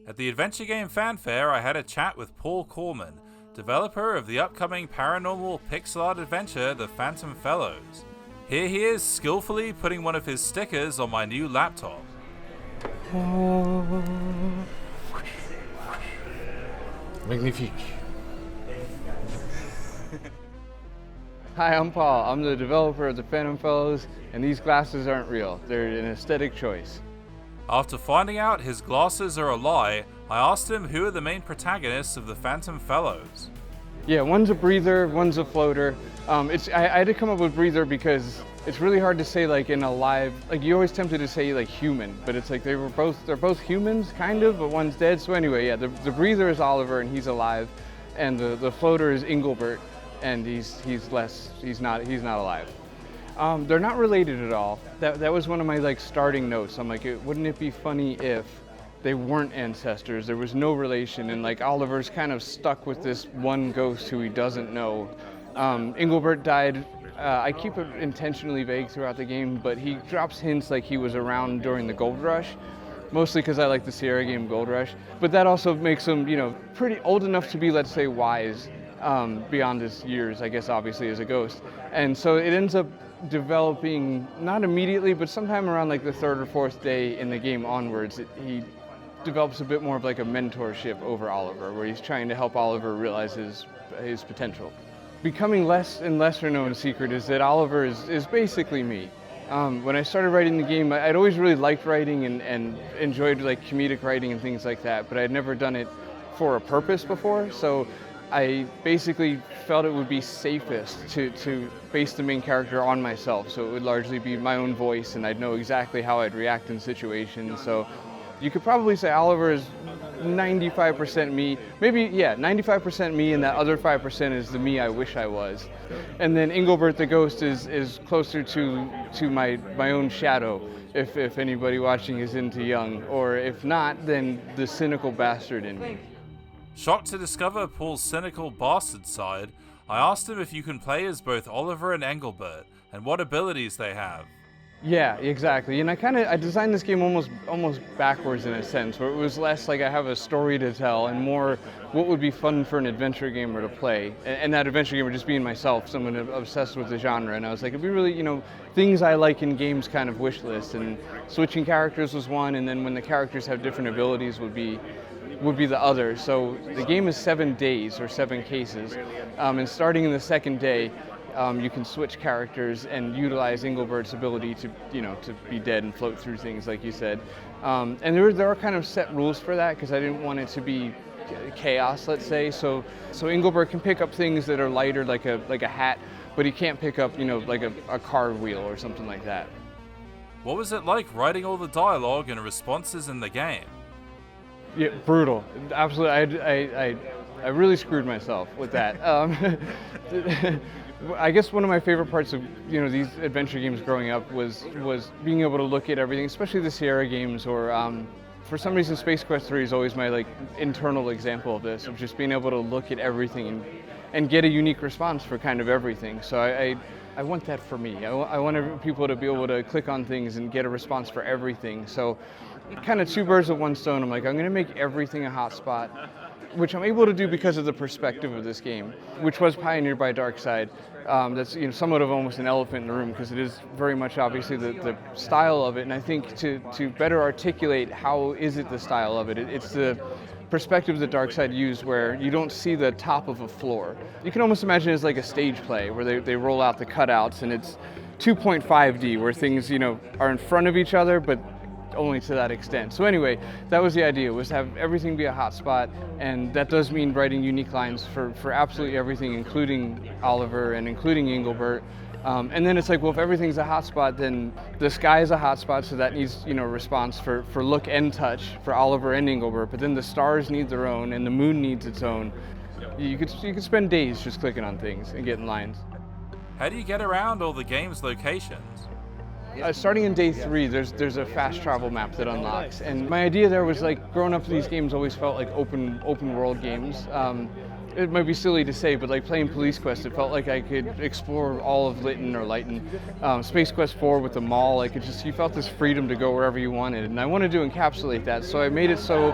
At the Adventure Game Fanfare, I had a chat with Paul Corman, developer of the upcoming paranormal pixel art adventure, The Phantom Fellows. Here he is, skillfully putting one of his stickers on my new laptop. Magnifique. Hi, I'm Paul. I'm the developer of the Phantom Fellows, and these glasses aren't real. They're an aesthetic choice. After finding out his glasses are a lie, I asked him who are the main protagonists of the Phantom Fellows. Yeah, one's a breather, one's a floater. I had to come up with breather because it's really hard to say like in a live, like you're always tempted to say like human, but it's like they're both humans kind of, but one's dead. So anyway, yeah, the breather is Oliver and he's alive, and the floater is Engelbert, and he's not alive. They're not related at all. That was one of my like starting notes. I'm like, wouldn't it be funny if they weren't ancestors? There was no relation, and like Oliver's kind of stuck with this one ghost who he doesn't know. Engelbert died. I keep it intentionally vague throughout the game, but he drops hints like he was around during the Gold Rush, mostly because I like the Sierra game Gold Rush. But that also makes him, pretty old enough to be, let's say, wise beyond his years, I guess, obviously as a ghost. And so it ends up developing, not immediately, but sometime around like the third or fourth day in the game onwards, he develops a bit more of like a mentorship over Oliver, where he's trying to help Oliver realize his potential. Becoming less and lesser known secret is that Oliver is basically me. When I started writing the game, I'd always really liked writing and enjoyed like comedic writing and things like that, but I'd never done it for a purpose before, so I basically felt it would be safest to base the main character on myself, so it would largely be my own voice and I'd know exactly how I'd react in situations. So you could probably say Oliver is 95% me, maybe, yeah, 95% me, and that other 5% is the me I wish I was. And then Engelbert the ghost is closer to my own shadow, if anybody watching is into Young, or if not, then the cynical bastard in me. Shocked to discover Paul's cynical bastard side, I asked him if you can play as both Oliver and Engelbert, and what abilities they have. Yeah, exactly. And I designed this game almost backwards in a sense, where it was less like I have a story to tell and more what would be fun for an adventure gamer to play. And that adventure gamer just being myself, someone obsessed with the genre. And I was like, it'd be really, things I like in games kind of wish list. And switching characters was one, and then when the characters have different abilities would be the other. So the game is 7 days or 7 cases, and starting in the second day, you can switch characters and utilize Engelbert's ability to be dead and float through things, like you said. And there are kind of set rules for that because I didn't want it to be chaos, let's say. So Engelbert can pick up things that are lighter, like a hat, but he can't pick up like a car wheel or something like that. What was it like writing all the dialogue and responses in the game? Yeah, brutal. Absolutely. I really screwed myself with that. I guess one of my favorite parts of these adventure games growing up was being able to look at everything, especially the Sierra games, or for some reason Space Quest 3 is always my like internal example of this, of just being able to look at everything and get a unique response for kind of everything. So I want that for me. I want people to be able to click on things and get a response for everything. So kind of two birds with one stone. I'm like, I'm going to make everything a hotspot, which I'm able to do because of the perspective of this game, which was pioneered by Darkside. That's somewhat of almost an elephant in the room because it is very much obviously the style of it. And I think to better articulate how is it the style of it, it's the perspective that Darkside used where you don't see the top of a floor. You can almost imagine it as like a stage play where they roll out the cutouts, and it's 2.5D where things are in front of each other, but only to that extent. So anyway, that was the idea, was to have everything be a hotspot, and that does mean writing unique lines for absolutely everything, including Oliver and including Engelbert. And then it's like, well, if everything's a hotspot, then the sky is a hotspot, so that needs a response for look and touch for Oliver and Engelbert. But then the stars need their own, and the moon needs its own. You could spend days just clicking on things and getting lines. How do you get around all the game's locations? Starting in day 3, there's a fast travel map that unlocks, and my idea there was like, growing up, these games always felt like open world games. It might be silly to say, but like playing Police Quest, it felt like I could explore all of Lytton or Lighton. Space Quest 4 with the mall, you felt this freedom to go wherever you wanted, and I wanted to encapsulate that, so I made it so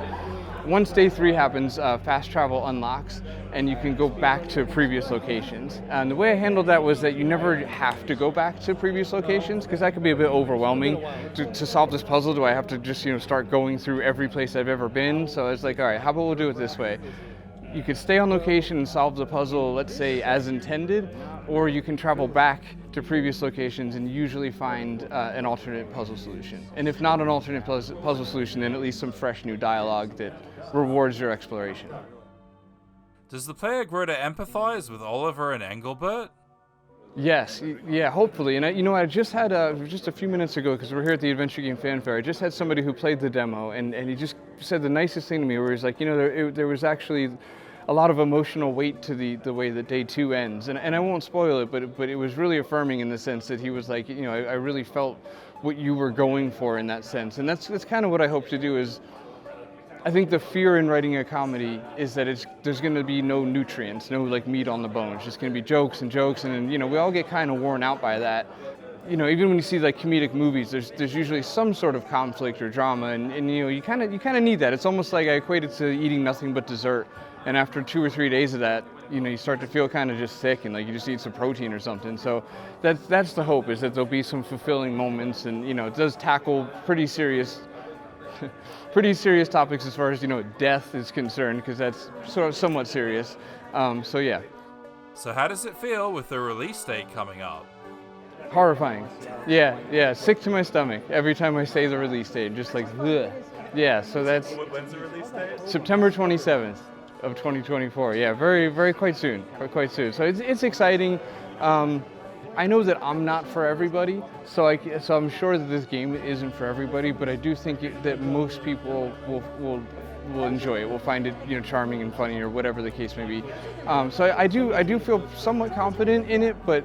once day 3 happens, fast travel unlocks, and you can go back to previous locations. And the way I handled that was that you never have to go back to previous locations, because that could be a bit overwhelming. To solve this puzzle, do I have to just start going through every place I've ever been? So I was like, all right, how about we'll do it this way? You could stay on location and solve the puzzle, let's say, as intended, or you can travel back to previous locations and usually find an alternate puzzle solution. And if not an alternate puzzle solution, then at least some fresh new dialogue that rewards your exploration. Does the player grow to empathize with Oliver and Engelbert? Yes, yeah, hopefully. And I just had just a few minutes ago, because we're here at the Adventure Game Fan Fair, I just had somebody who played the demo, and he just said the nicest thing to me, where he's like, there was actually a lot of emotional weight to the way that day 2 ends. And I won't spoil it, but it was really affirming in the sense that he was like, I really felt what you were going for in that sense. And that's kind of what I hope to do. Is I think the fear in writing a comedy is that there's going to be no nutrients, no like meat on the bone. It's just going to be jokes and jokes, and we all get kind of worn out by that. Even when you see like comedic movies, there's usually some sort of conflict or drama, and you kind of need that. It's almost like I equate it to eating nothing but dessert. And after 2 or 3 days of that, you start to feel kind of just sick, and like you just need some protein or something. So that's the hope, is that there'll be some fulfilling moments, and it does tackle pretty serious topics as far as death is concerned, because that's sort of somewhat serious. So yeah. So how does it feel with the release date coming up? Horrifying. Yeah, sick to my stomach every time I say the release date. Just like, ugh. Yeah. So that's. When's the release date? September 27th. Of 2024. Yeah, very quite soon. So it's exciting. I know that I'm not for everybody, so I'm sure that this game isn't for everybody. But I do think that most people will enjoy it. Will find it charming and funny, or whatever the case may be. So I do feel somewhat confident in it. But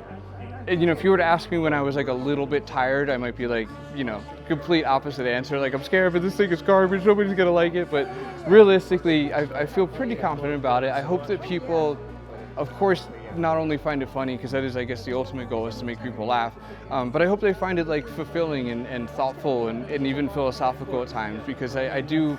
if you were to ask me when I was like a little bit tired, I might be like complete opposite answer. Like, I'm scared, but this thing is garbage. Nobody's gonna like it. But realistically, I feel pretty confident about it. I hope that people, of course, not only find it funny, because that is, I guess, the ultimate goal, is to make people laugh, but I hope they find it like fulfilling and thoughtful and even philosophical at times, because I do.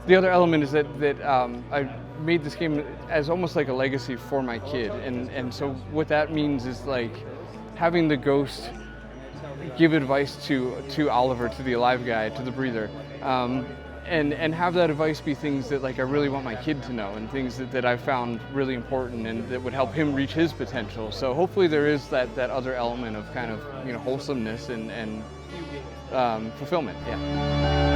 The other element is that I made this game as almost like a legacy for my kid, and so what that means is like having the ghost give advice to Oliver, to the alive guy, to the breather, and have that advice be things that like I really want my kid to know, and things that I found really important and that would help him reach his potential. So hopefully there is that other element of kind of wholesomeness and fulfillment. Yeah.